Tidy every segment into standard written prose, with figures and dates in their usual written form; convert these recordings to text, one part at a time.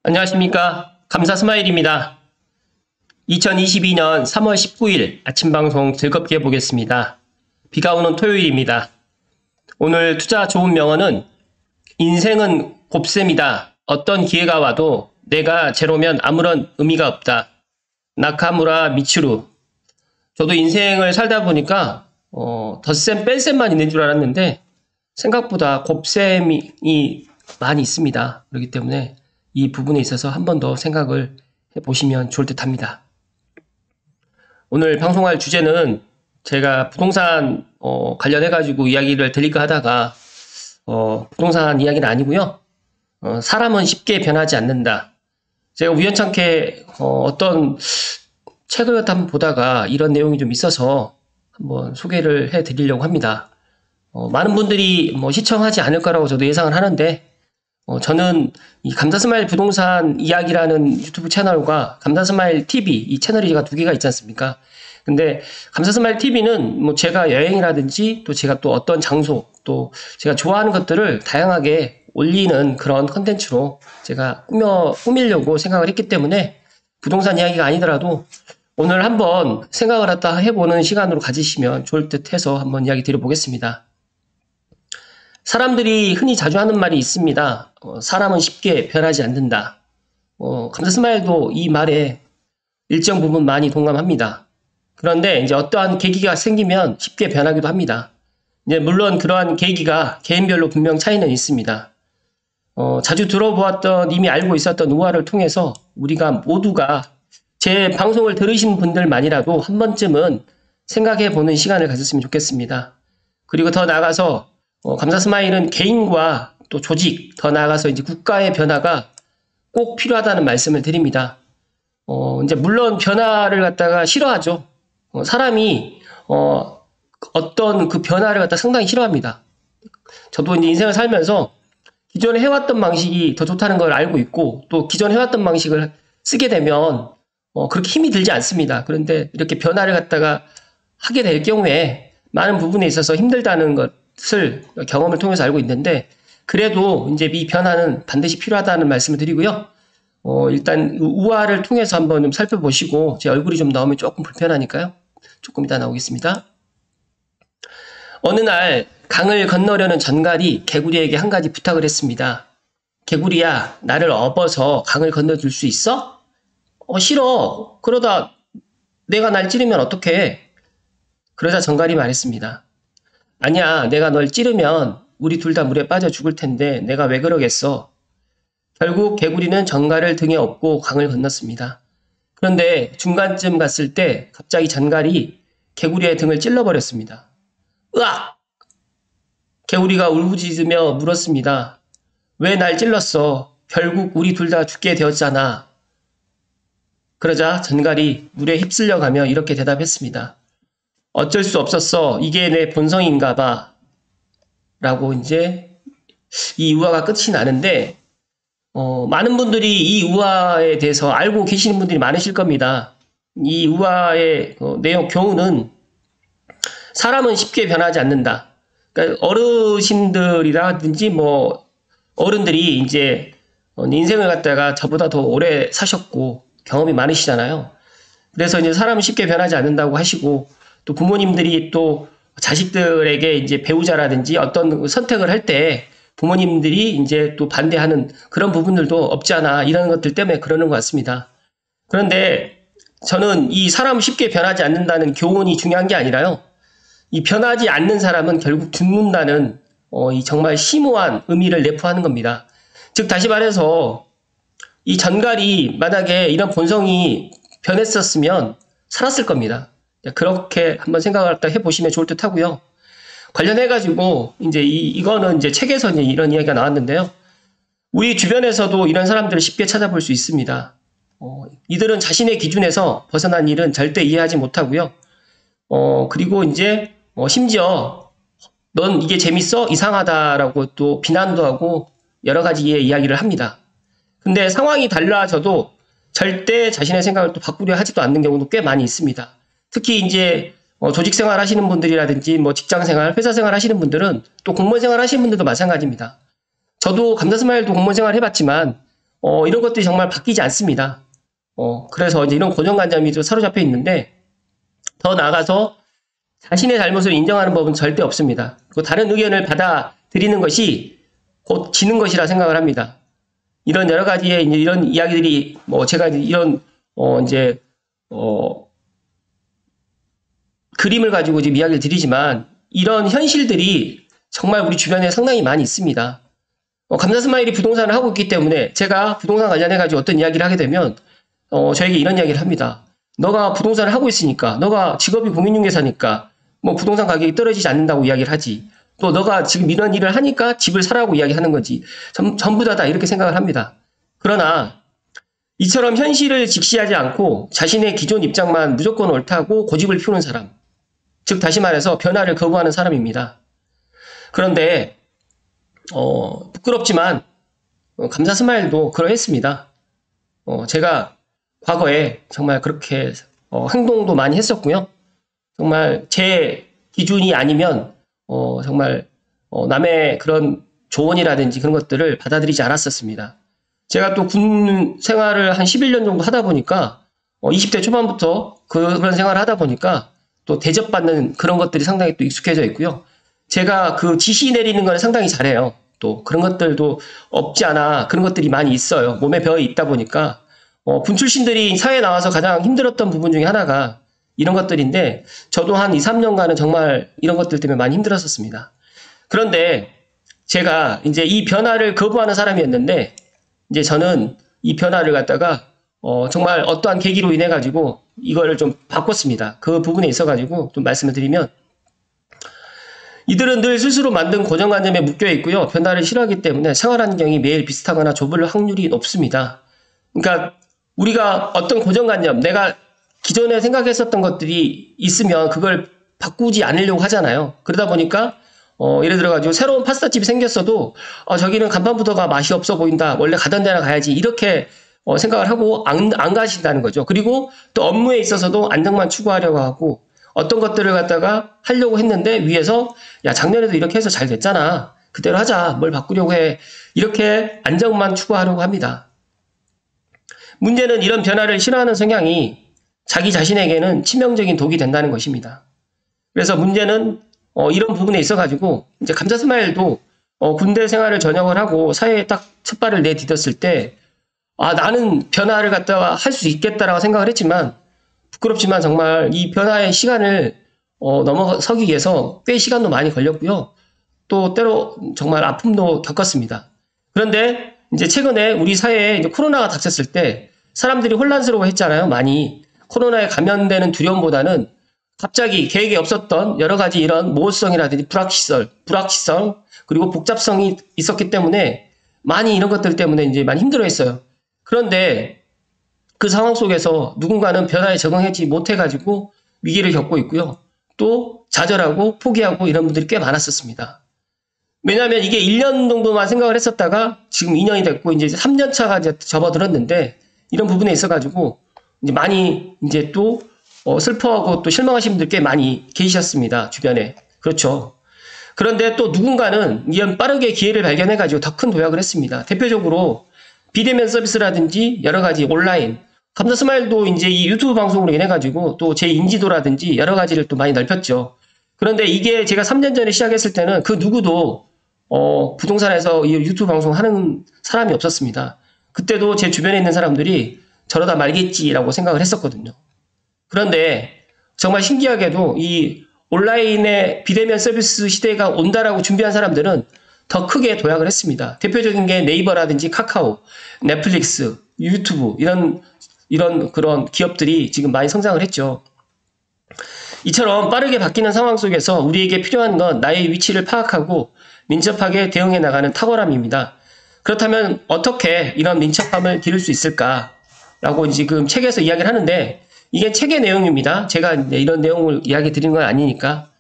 안녕하십니까. 감사 스마일입니다. 2022년 3월 19일 아침 방송 즐겁게 해보겠습니다. 비가 오는 토요일입니다. 오늘 투자 좋은 명언은 인생은 곱셈이다. 어떤 기회가 와도 내가 제로면 아무런 의미가 없다. 나카무라 미츠루. 저도 인생을 살다 보니까 덧셈 뺄셈만 있는 줄 알았는데 생각보다 곱셈이 많이 있습니다. 그렇기 때문에 이 부분에 있어서 한 번 더 생각을 해보시면 좋을 듯 합니다. 오늘 방송할 주제는 제가 부동산 관련해가지고 이야기를 드릴까 하다가 부동산 이야기는 아니고요. 사람은 쉽게 변하지 않는다. 제가 우연찮게 어떤 책을 한번 보다가 이런 내용이 좀 있어서 한번 소개를 해드리려고 합니다. 많은 분들이 시청하지 않을 거라고 저도 예상을 하는데 저는 이 감사스마일 부동산 이야기라는 유튜브 채널과 감사스마일 TV 이 채널이 제가 두 개가 있지 않습니까? 근데 감사스마일 TV는 제가 여행이라든지 또 제가 또 어떤 장소 또 제가 좋아하는 것들을 다양하게 올리는 그런 컨텐츠로 제가 꾸미려고 생각을 했기 때문에 부동산 이야기가 아니더라도 오늘 한번 생각을 갖다 해보는 시간으로 가지시면 좋을 듯 해서 한번 이야기 드려보겠습니다. 사람들이 흔히 자주 하는 말이 있습니다. 사람은 쉽게 변하지 않는다. 감사스마일도 이 말에 일정 부분 많이 동감합니다. 그런데 이제 어떠한 계기가 생기면 쉽게 변하기도 합니다. 이제 물론 그러한 계기가 개인별로 분명 차이는 있습니다. 자주 들어보았던 이미 알고 있었던 우화를 통해서 우리가 모두가 제 방송을 들으신 분들만이라도 한 번쯤은 생각해 보는 시간을 가졌으면 좋겠습니다. 그리고 더 나아가서 감사스마일은 개인과 또 조직, 더 나아가서 이제 국가의 변화가 꼭 필요하다는 말씀을 드립니다. 이제 물론 변화를 갖다가 싫어하죠. 사람이 어떤 그 변화를 갖다 상당히 싫어합니다. 저도 이제 인생을 살면서 기존에 해왔던 방식이 더 좋다는 걸 알고 있고 또 기존에 해왔던 방식을 쓰게 되면 그렇게 힘이 들지 않습니다. 그런데 이렇게 변화를 갖다가 하게 될 경우에 많은 부분에 있어서 힘들다는 것을 경험을 통해서 알고 있는데 그래도 이제 이 변화는 반드시 필요하다는 말씀을 드리고요. 일단 우화를 통해서 한번 좀 살펴보시고 제 얼굴이 좀 나오면 조금 불편하니까요. 조금 이따 나오겠습니다. 어느 날 강을 건너려는 전갈이 개구리에게 한 가지 부탁을 했습니다. 개구리야, 나를 업어서 강을 건너줄 수 있어? 싫어. 그러다 내가 날 찌르면 어떡해? 그러자 전갈이 말했습니다. 아니야, 내가 널 찌르면 우리 둘 다 물에 빠져 죽을 텐데 내가 왜 그러겠어? 결국 개구리는 전갈을 등에 업고 강을 건넜습니다. 그런데 중간쯤 갔을 때 갑자기 전갈이 개구리의 등을 찔러버렸습니다. 으악! 개구리가 울부짖으며 물었습니다. 왜 날 찔렀어? 결국 우리 둘 다 죽게 되었잖아. 그러자 전갈이 물에 휩쓸려가며 이렇게 대답했습니다. 어쩔 수 없었어. 이게 내 본성인가 봐. 라고 이제 이 우화가 끝이 나는데 많은 분들이 이 우화에 대해서 알고 계시는 분들이 많으실 겁니다. 이 우화의 내용 교훈은 사람은 쉽게 변하지 않는다. 그러니까 어르신들이라든지 어른들이 이제 인생을 갖다가 저보다 더 오래 사셨고 경험이 많으시잖아요. 그래서 이제 사람은 쉽게 변하지 않는다고 하시고 또 부모님들이 또 자식들에게 이제 배우자라든지 어떤 선택을 할 때 부모님들이 이제 또 반대하는 그런 부분들도 없지 않아 이런 것들 때문에 그러는 것 같습니다. 그런데 저는 이 사람은 쉽게 변하지 않는다는 교훈이 중요한 게 아니라요. 이 변하지 않는 사람은 결국 죽는다는 이 정말 심오한 의미를 내포하는 겁니다. 즉 다시 말해서 이 전갈이 만약에 이런 본성이 변했었으면 살았을 겁니다. 그렇게 한번 생각을 해보시면 좋을 듯 하고요. 관련해가지고, 이제 이거는 이제 책에서 이제 이런 이야기가 나왔는데요. 우리 주변에서도 이런 사람들을 쉽게 찾아볼 수 있습니다. 이들은 자신의 기준에서 벗어난 일은 절대 이해하지 못하고요. 그리고 이제, 심지어, 넌 이게 재밌어? 이상하다라고 또 비난도 하고 여러 가지의 이야기를 합니다. 근데 상황이 달라져도 절대 자신의 생각을 또 바꾸려 하지도 않는 경우도 꽤 많이 있습니다. 특히 이제 조직 생활 하시는 분들이라든지 직장 생활, 회사 생활 하시는 분들은 또 공무원 생활 하시는 분들도 마찬가지입니다. 저도 감사스마일도 공무원 생활 해봤지만 이런 것들이 정말 바뀌지 않습니다. 그래서 이제 이런 고정관념이 좀 사로잡혀 있는데, 더 나아가서 자신의 잘못을 인정하는 법은 절대 없습니다. 그리고 다른 의견을 받아들이는 것이 곧 지는 것이라 생각을 합니다. 이런 여러 가지의 이제 이런 이야기들이 제가 이런 그림을 가지고 지금 이야기를 드리지만 이런 현실들이 정말 우리 주변에 상당히 많이 있습니다. 감사스마일이 부동산을 하고 있기 때문에 제가 부동산 관련해 가지고 어떤 이야기를 하게 되면 저에게 이런 이야기를 합니다. 너가 부동산을 하고 있으니까, 너가 직업이 공인중개사니까 뭐 부동산 가격이 떨어지지 않는다고 이야기를 하지. 또 너가 지금 이런 일을 하니까 집을 사라고 이야기하는 거지. 전부 다 이렇게 생각을 합니다. 그러나 이처럼 현실을 직시하지 않고 자신의 기존 입장만 무조건 옳다고 고집을 피우는 사람, 즉 다시 말해서 변화를 거부하는 사람입니다. 그런데 부끄럽지만 감사스마일도 그러했습니다. 제가 과거에 정말 그렇게 행동도 많이 했었고요. 정말 제 기준이 아니면 정말 남의 그런 조언이라든지 그런 것들을 받아들이지 않았었습니다. 제가 또 군 생활을 한 11년 정도 하다 보니까 20대 초반부터 그런 생활을 하다 보니까 또 대접받는 그런 것들이 상당히 또 익숙해져 있고요. 제가 그 지시 내리는 걸 상당히 잘해요. 또 그런 것들도 없지 않아 그런 것들이 많이 있어요. 몸에 배어 있다 보니까 군 출신들이 사회에 나와서 가장 힘들었던 부분 중에 하나가 이런 것들인데 저도 한 2, 3년간은 정말 이런 것들 때문에 많이 힘들었었습니다. 그런데 제가 이제 이 변화를 거부하는 사람이었는데 이제 저는 이 변화를 갖다가 정말 어떠한 계기로 인해 가지고 이거를 좀 바꿨습니다. 그 부분에 있어 가지고 좀 말씀을 드리면 이들은 늘 스스로 만든 고정관념에 묶여 있고요. 변화를 싫어하기 때문에 생활 환경이 매일 비슷하거나 좁을 확률이 높습니다. 그러니까 우리가 어떤 고정관념, 내가 기존에 생각했었던 것들이 있으면 그걸 바꾸지 않으려고 하잖아요. 그러다 보니까 예를 들어가지고 새로운 파스타집이 생겼어도 저기는 간판부터가 맛이 없어 보인다. 원래 가던 데나 가야지. 이렇게 생각을 하고 안 가신다는 거죠. 그리고 또 업무에 있어서도 안정만 추구하려고 하고 어떤 것들을 갖다가 하려고 했는데 위에서 야 작년에도 이렇게 해서 잘 됐잖아. 그대로 하자. 뭘 바꾸려고 해. 이렇게 안정만 추구하려고 합니다. 문제는 이런 변화를 싫어하는 성향이 자기 자신에게는 치명적인 독이 된다는 것입니다. 그래서 문제는 이런 부분에 있어가지고 이제 감사스마일도 군대 생활을 전역을 하고 사회에 딱 첫 발을 내디뎠을 때 나는 변화를 갖다가 할 수 있겠다라고 생각을 했지만 부끄럽지만 정말 이 변화의 시간을 넘어서기 위해서 꽤 시간도 많이 걸렸고요. 또 때로 정말 아픔도 겪었습니다. 그런데 이제 최근에 우리 사회에 이제 코로나가 닥쳤을 때 사람들이 혼란스러워 했잖아요. 많이 코로나에 감염되는 두려움보다는 갑자기 계획에 없었던 여러 가지 이런 모호성이라든지 불확실성 그리고 복잡성이 있었기 때문에 많이 이런 것들 때문에 이제 많이 힘들어했어요. 그런데 그 상황 속에서 누군가는 변화에 적응하지 못해가지고 위기를 겪고 있고요. 또 좌절하고 포기하고 이런 분들이 꽤 많았었습니다. 왜냐하면 이게 1년 정도만 생각을 했었다가 지금 2년이 됐고 이제 3년 차가 이제 접어들었는데 이런 부분에 있어가지고 이제 많이 이제 또 슬퍼하고 또 실망하신 분들 꽤 많이 계셨습니다. 주변에. 그렇죠. 그런데 또 누군가는 이런 빠르게 기회를 발견해가지고 더 큰 도약을 했습니다. 대표적으로 비대면 서비스라든지 여러 가지 온라인, 감사스마일도 이제 이 유튜브 방송으로 인해가지고 또 제 인지도라든지 여러 가지를 또 많이 넓혔죠. 그런데 이게 제가 3년 전에 시작했을 때는 그 누구도 부동산에서 이 유튜브 방송 하는 사람이 없었습니다. 그때도 제 주변에 있는 사람들이 저러다 말겠지라고 생각을 했었거든요. 그런데 정말 신기하게도 이 온라인의 비대면 서비스 시대가 온다라고 준비한 사람들은 더 크게 도약을 했습니다. 대표적인 게 네이버라든지 카카오, 넷플릭스, 유튜브 이런 그런 기업들이 지금 많이 성장을 했죠. 이처럼 빠르게 바뀌는 상황 속에서 우리에게 필요한 건 나의 위치를 파악하고 민첩하게 대응해 나가는 탁월함입니다. 그렇다면 어떻게 이런 민첩함을 기를 수 있을까라고 지금 책에서 이야기를 하는데 이게 책의 내용입니다. 제가 이런 내용을 이야기 드리는 건 아니니까.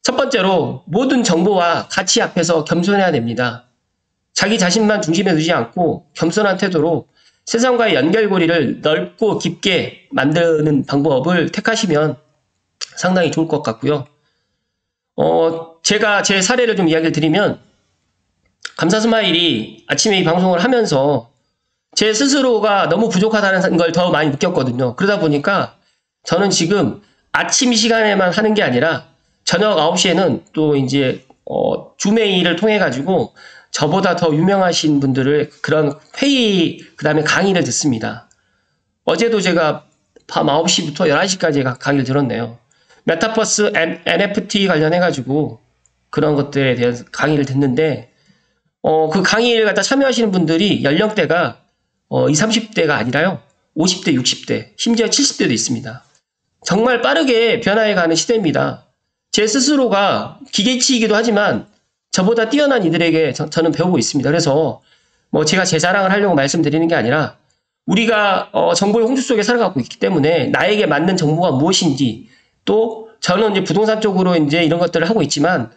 첫 번째로 모든 정보와 가치 앞에서 겸손해야 됩니다. 자기 자신만 중심에 두지 않고 겸손한 태도로 세상과의 연결고리를 넓고 깊게 만드는 방법을 택하시면 상당히 좋을 것 같고요. 제가 제 사례를 좀 이야기를 드리면 감사스마일이 아침에 이 방송을 하면서 제 스스로가 너무 부족하다는 걸 더 많이 느꼈거든요. 그러다 보니까 저는 지금 아침 시간에만 하는 게 아니라 저녁 9시에는 또 이제 줌메일을 통해 가지고 저보다 더 유명하신 분들을 그런 회의 그다음에 강의를 듣습니다. 어제도 제가 밤 9시부터 11시까지 강의를 들었네요. 메타버스 NFT 관련해 가지고 그런 것들에 대한 강의를 듣는데 그 강의를 갖다 참여하시는 분들이 연령대가 20, 30대가 아니라요. 50대, 60대, 심지어 70대도 있습니다. 정말 빠르게 변화해가는 시대입니다. 제 스스로가 기계치이기도 하지만 저보다 뛰어난 이들에게 저는 배우고 있습니다. 그래서 뭐 제가 제 자랑을 하려고 말씀드리는 게 아니라 우리가 정보의 홍수 속에 살아가고 있기 때문에 나에게 맞는 정보가 무엇인지 또 저는 이제 부동산 쪽으로 이제 이런 것들을 하고 있지만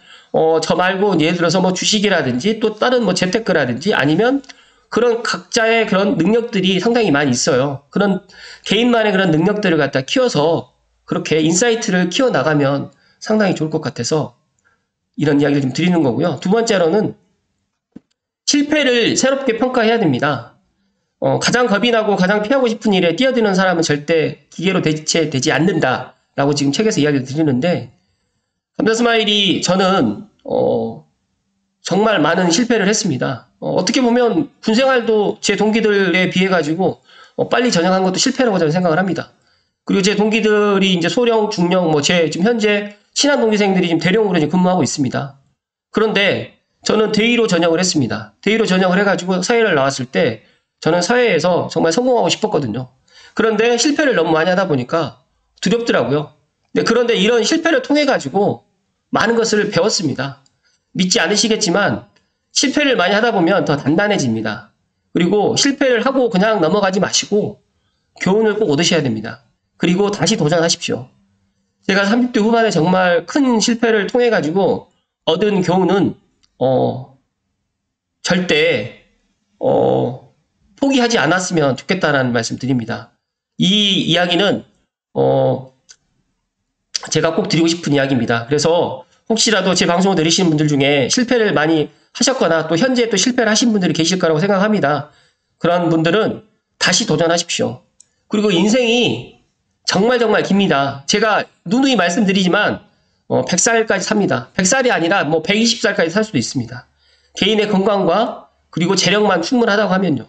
저 말고 예를 들어서 뭐 주식이라든지 또 다른 뭐 재테크라든지 아니면 그런 각자의 그런 능력들이 상당히 많이 있어요. 그런 개인만의 그런 능력들을 갖다 키워서 그렇게 인사이트를 키워 나가면 상당히 좋을 것 같아서 이런 이야기를 좀 드리는 거고요. 두 번째로는 실패를 새롭게 평가해야 됩니다. 가장 겁이 나고 가장 피하고 싶은 일에 뛰어드는 사람은 절대 기계로 대체되지 않는다라고 지금 책에서 이야기를 드리는데 감사스마일이 저는 정말 많은 실패를 했습니다. 어떻게 보면 군생활도 제 동기들에 비해 가지고 빨리 전역한 것도 실패라고 저는 생각을 합니다. 그리고 제 동기들이 이제 소령, 중령, 뭐 제 지금 현재 친한 동기생들이 지금 대령으로 이제 근무하고 있습니다. 그런데 저는 대위로 전역을 했습니다. 대위로 전역을 해가지고 사회를 나왔을 때 저는 사회에서 정말 성공하고 싶었거든요. 그런데 실패를 너무 많이 하다 보니까 두렵더라고요. 그런데 이런 실패를 통해 가지고 많은 것을 배웠습니다. 믿지 않으시겠지만 실패를 많이 하다 보면 더 단단해집니다. 그리고 실패를 하고 그냥 넘어가지 마시고 교훈을 꼭 얻으셔야 됩니다. 그리고 다시 도전하십시오. 제가 30대 후반에 정말 큰 실패를 통해 가지고 얻은 교훈은 절대 포기하지 않았으면 좋겠다라는 말씀 드립니다. 이 이야기는 제가 꼭 드리고 싶은 이야기입니다. 그래서 혹시라도 제 방송을 들으시는 분들 중에 실패를 많이 하셨거나 또 현재 또 실패를 하신 분들이 계실 거라고 생각합니다. 그런 분들은 다시 도전하십시오. 그리고 인생이 정말 깁니다. 제가 누누이 말씀드리지만 100살까지 삽니다. 100살이 아니라 뭐 120살까지 살 수도 있습니다. 개인의 건강과 그리고 재력만 충분하다고 하면요.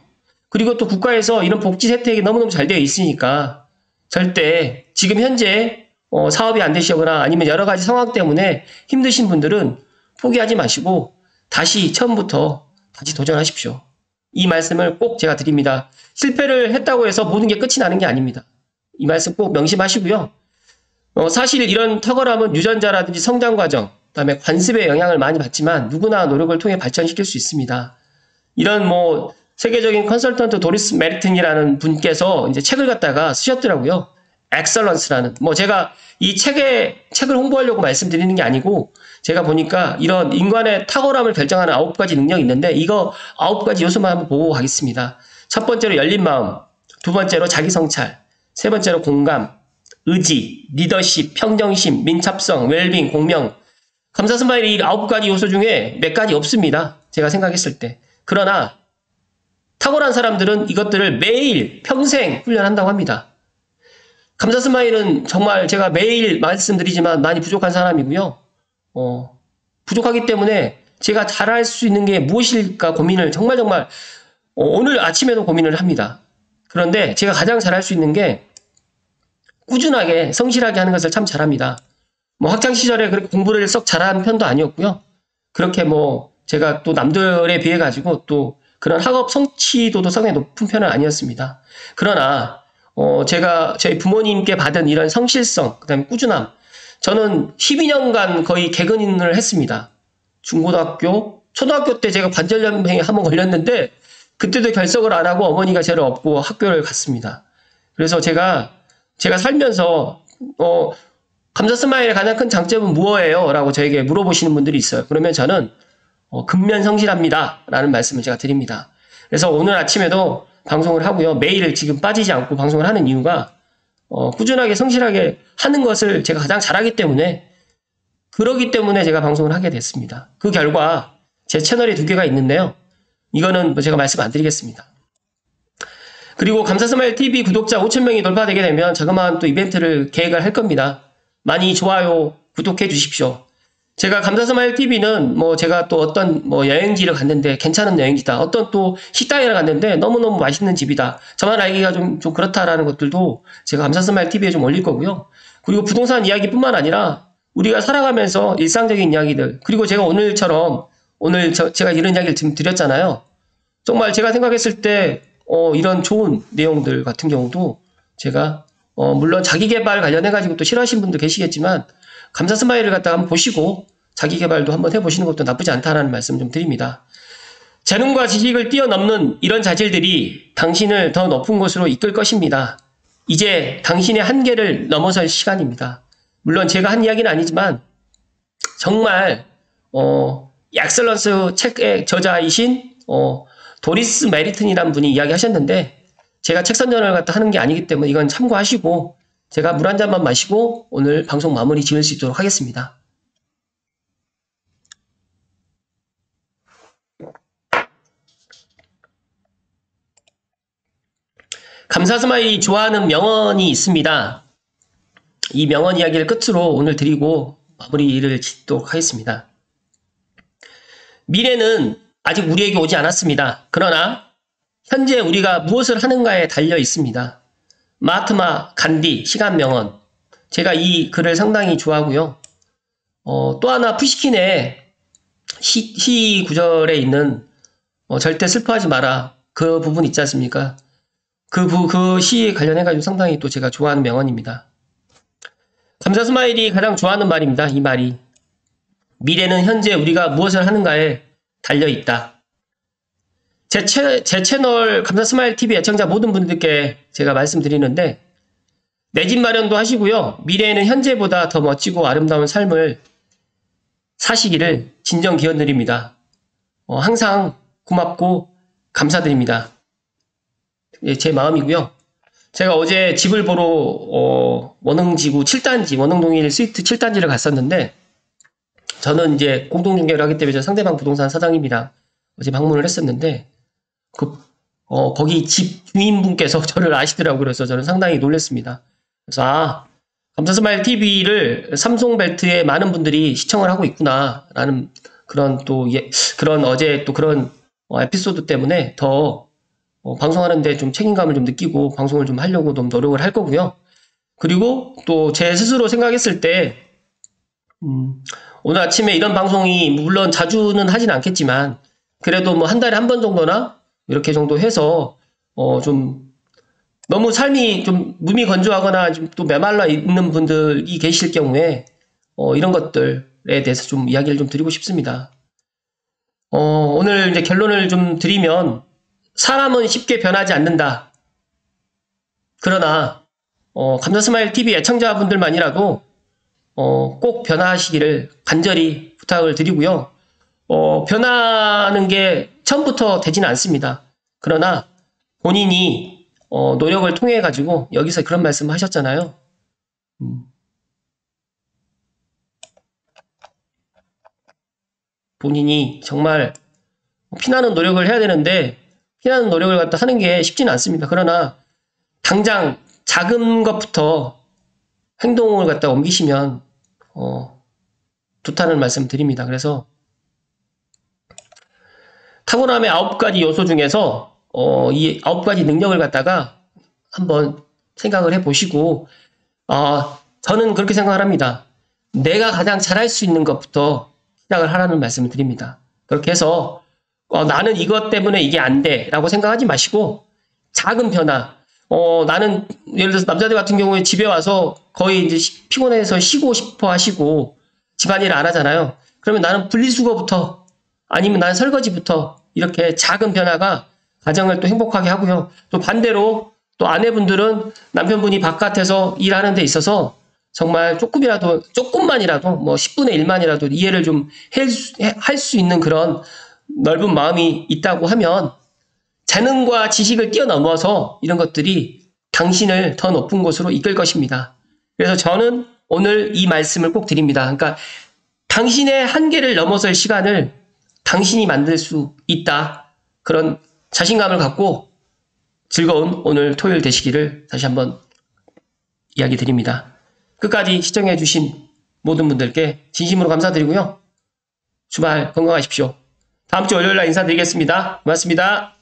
그리고 또 국가에서 이런 복지 혜택이 너무너무 잘 되어 있으니까 절대 지금 현재 사업이 안 되시거나 아니면 여러 가지 상황 때문에 힘드신 분들은 포기하지 마시고 다시 처음부터 다시 도전하십시오. 이 말씀을 꼭 제가 드립니다. 실패를 했다고 해서 모든 게 끝이 나는 게 아닙니다. 이 말씀 꼭 명심하시고요. 사실 이런 탁월함은 유전자라든지 성장 과정, 그다음에 관습의 영향을 많이 받지만 누구나 노력을 통해 발전시킬 수 있습니다. 이런 뭐 세계적인 컨설턴트 도리스 메리튼이라는 분께서 이제 책을 갖다가 쓰셨더라고요. 엑설런스라는. 뭐 제가 이 책을 홍보하려고 말씀드리는 게 아니고 제가 보니까 이런 인간의 탁월함을 결정하는 9가지 능력이 있는데 이거 9가지 요소만 한번 보고 가겠습니다. 첫 번째로 열린 마음, 두 번째로 자기 성찰, 세 번째로 공감, 의지, 리더십, 평정심, 민첩성, 웰빙, 공명. 감사스마일이 이 9가지 요소 중에 몇 가지 없습니다. 제가 생각했을 때. 그러나 탁월한 사람들은 이것들을 매일 평생 훈련한다고 합니다. 감사스마일은 정말 제가 매일 말씀드리지만 많이 부족한 사람이고요. 부족하기 때문에 제가 잘할 수 있는 게 무엇일까 고민을 정말 오늘 아침에도 고민을 합니다. 그런데 제가 가장 잘할 수 있는 게 꾸준하게 성실하게 하는 것을 참 잘합니다. 뭐 학창 시절에 그렇게 공부를 썩 잘하는 편도 아니었고요. 그렇게 뭐 제가 또 남들에 비해 가지고 또 그런 학업 성취도도 상당히 높은 편은 아니었습니다. 그러나 제가 저희 부모님께 받은 이런 성실성, 그다음에 꾸준함. 저는 12년간 거의 개근을 했습니다. 중고등학교, 초등학교 때 제가 관절염에 한번 걸렸는데 그때도 결석을 안 하고 어머니가 저를 업고 학교를 갔습니다. 그래서 제가 살면서 감사스마일의 가장 큰 장점은 무엇이에요? 라고 저에게 물어보시는 분들이 있어요. 그러면 저는 근면성실합니다. 라는 말씀을 제가 드립니다. 그래서 오늘 아침에도 방송을 하고요. 매일 지금 빠지지 않고 방송을 하는 이유가 꾸준하게 성실하게 하는 것을 제가 가장 잘하기 때문에 그러기 때문에 제가 방송을 하게 됐습니다. 그 결과 제 채널이 2개가 있는데요. 이거는 제가 말씀 안 드리겠습니다. 그리고 감사스마일 TV 구독자 5,000명이 돌파되게 되면 자그마한 또 이벤트를 계획을 할 겁니다. 많이 좋아요, 구독해 주십시오. 제가 감사스마일 TV는 뭐 제가 또 어떤 뭐 여행지를 갔는데 괜찮은 여행지다. 어떤 또 식당에 갔는데 너무너무 맛있는 집이다. 저만 알기가 좀 그렇다라는 것들도 제가 감사스마일 TV에 좀 올릴 거고요. 그리고 부동산 이야기뿐만 아니라 우리가 살아가면서 일상적인 이야기들, 그리고 제가 오늘처럼 오늘 제가 이런 이야기를 지금 드렸잖아요. 정말 제가 생각했을 때 이런 좋은 내용들 같은 경우도 제가 물론 자기계발 관련해가지고 또 싫어하시는 분도 계시겠지만 감사스마일을 갖다가 한번 보시고 자기계발도 한번 해보시는 것도 나쁘지 않다라는 말씀 좀 드립니다. 재능과 지식을 뛰어넘는 이런 자질들이 당신을 더 높은 곳으로 이끌 것입니다. 이제 당신의 한계를 넘어설 시간입니다. 물론 제가 한 이야기는 아니지만 정말 엑셀런스 책의 저자이신 도리스 메리튼이라는 분이 이야기하셨는데 제가 책 선전을 갖다 하는 게 아니기 때문에 이건 참고하시고 제가 물 한 잔만 마시고 오늘 방송 마무리 지을 수 있도록 하겠습니다. 감사스마일이 좋아하는 명언이 있습니다. 이 명언 이야기를 끝으로 오늘 드리고 마무리를 짓도록 하겠습니다. 미래는 아직 우리에게 오지 않았습니다. 그러나 현재 우리가 무엇을 하는가에 달려 있습니다. 마하트마 간디 시간 명언. 제가 이 글을 상당히 좋아하고요. 또 하나 푸시킨의 시 구절에 있는 절대 슬퍼하지 마라. 그 부분 있지 않습니까? 그 시에 관련해가지고 상당히 또 제가 좋아하는 명언입니다. 감사스마일이 가장 좋아하는 말입니다. 이 말이. 미래는 현재 우리가 무엇을 하는가에 달려있다. 제 채널 감사스마일 TV 애청자 모든 분들께 제가 말씀드리는데 내 집 마련도 하시고요. 미래에는 현재보다 더 멋지고 아름다운 삶을 사시기를 진정 기원드립니다. 항상 고맙고 감사드립니다. 예, 제 마음이고요. 제가 어제 집을 보러 원흥지구 7단지 원흥동일 스위트 7단지를 갔었는데 저는 이제 공동중개를 하기 때문에 상대방 부동산 사장입니다. 어제 방문을 했었는데 거기 집 주인분께서 저를 아시더라고요. 그래서 저는 상당히 놀랐습니다. 그래서 감사스마일 TV를 삼성벨트에 많은 분들이 시청을 하고 있구나 라는 그런 그런 어제 또 그런 에피소드 때문에 더 방송하는데 좀 책임감을 좀 느끼고 방송을 좀 하려고 좀 노력을 할 거고요. 그리고 또 제 스스로 생각했을 때 오늘 아침에 이런 방송이 물론 자주는 하진 않겠지만 그래도 뭐 한 달에 한 번 정도나 이렇게 정도 해서 좀 너무 삶이 좀 몸이 건조하거나 좀 또 메말라 있는 분들이 계실 경우에 이런 것들에 대해서 좀 이야기를 좀 드리고 싶습니다. 오늘 이제 결론을 좀 드리면 사람은 쉽게 변하지 않는다. 그러나 감사스마일 TV 애청자분들만이라도 꼭 변화하시기를 간절히 부탁을 드리고요. 변하는 게 처음부터 되지는 않습니다. 그러나 본인이 노력을 통해 가지고 여기서 그런 말씀 하셨잖아요. 본인이 정말 피나는 노력을 해야 되는데 피나는 노력을 갖다 하는 게 쉽지는 않습니다. 그러나 당장 작은 것부터 행동을 갖다 옮기시면 좋다는 말씀 드립니다. 그래서 타고남의 9가지 요소 중에서 이 9가지 능력을 갖다가 한번 생각을 해보시고 저는 그렇게 생각을 합니다. 내가 가장 잘할 수 있는 것부터 시작을 하라는 말씀을 드립니다. 그렇게 해서 나는 이것 때문에 이게 안 돼 라고 생각하지 마시고 작은 변화 나는 예를 들어서 남자들 같은 경우에 집에 와서 거의 이제 피곤해서 쉬고 싶어 하시고 집안일을 안 하잖아요. 그러면 나는 분리수거부터 아니면 나는 설거지부터 이렇게 작은 변화가 가정을 또 행복하게 하고요. 또 반대로 또 아내분들은 남편분이 바깥에서 일하는 데 있어서 정말 조금만이라도 뭐 10분의 1만이라도 이해를 좀 할 수 있는 그런 넓은 마음이 있다고 하면 재능과 지식을 뛰어넘어서 이런 것들이 당신을 더 높은 곳으로 이끌 것입니다. 그래서 저는 오늘 이 말씀을 꼭 드립니다. 그러니까 당신의 한계를 넘어설 시간을 당신이 만들 수 있다. 그런 자신감을 갖고 즐거운 오늘 토요일 되시기를 다시 한번 이야기 드립니다. 끝까지 시청해주신 모든 분들께 진심으로 감사드리고요. 주말 건강하십시오. 다음 주 월요일 날 인사드리겠습니다. 고맙습니다.